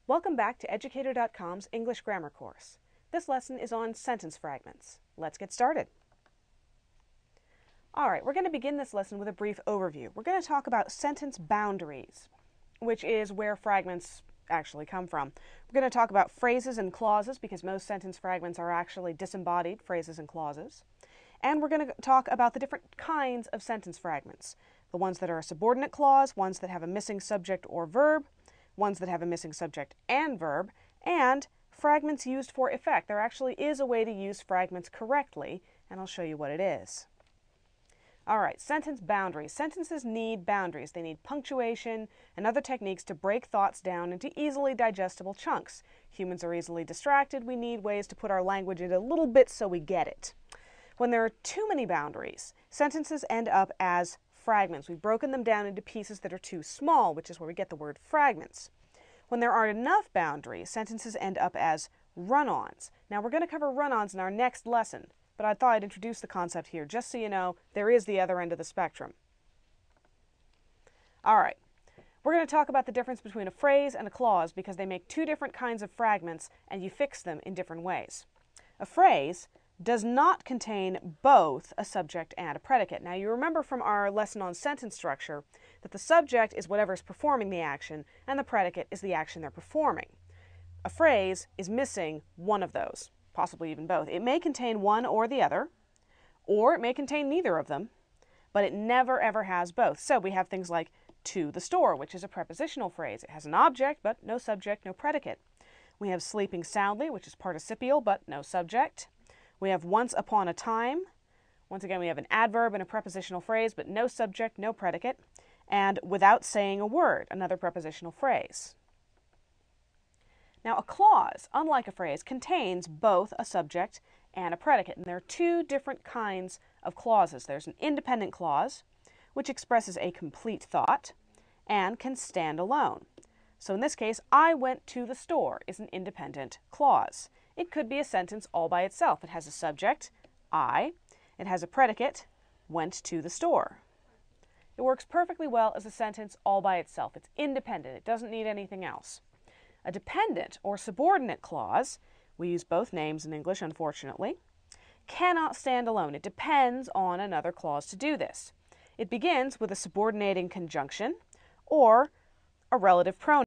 Welcome back to Educator.com's English grammar course. This lesson is on sentence fragments. Let's get started. Alright, we're going to begin this lesson with a brief overview. We're going to talk about sentence boundaries, which is where fragments actually come from. We're going to talk about phrases and clauses because most sentence fragments are actually disembodied phrases and clauses. And we're going to talk about the different kinds of sentence fragments. The ones that are a subordinate clause, ones that have a missing subject or verb, ones that have a missing subject and verb, and fragments used for effect. There actually is a way to use fragments correctly, and I'll show you what it is. Alright, sentence boundaries. Sentences need boundaries. They need punctuation and other techniques to break thoughts down into easily digestible chunks. Humans are easily distracted. We need ways to put our language in a little bit so we get it. When there are too many boundaries, sentences end up as fragments. We've broken them down into pieces that are too small, which is where we get the word fragments. When there aren't enough boundaries, sentences end up as run-ons. Now we're going to cover run-ons in our next lesson, but I thought I'd introduce the concept here just so you know there is the other end of the spectrum. Alright, we're going to talk about the difference between a phrase and a clause because they make two different kinds of fragments and you fix them in different ways. A phrase does not contain both a subject and a predicate. Now you remember from our lesson on sentence structure that the subject is whatever is performing the action and the predicate is the action they're performing. A phrase is missing one of those, possibly even both. It may contain one or the other, or it may contain neither of them, but it never ever has both. So we have things like to the store, which is a prepositional phrase. It has an object, but no subject, no predicate. We have sleeping soundly, which is participial, but no subject. We have once upon a time. Once again, we have an adverb and a prepositional phrase, but no subject, no predicate. And without saying a word, another prepositional phrase. Now, a clause, unlike a phrase, contains both a subject and a predicate. And there are two different kinds of clauses. There's an independent clause, which expresses a complete thought and can stand alone. So in this case, I went to the store is an independent clause. It could be a sentence all by itself. It has a subject, I. It has a predicate, went to the store. It works perfectly well as a sentence all by itself. It's independent. It doesn't need anything else. A dependent or subordinate clause, we use both names in English, unfortunately, cannot stand alone. It depends on another clause to do this. It begins with a subordinating conjunction or a relative pronoun.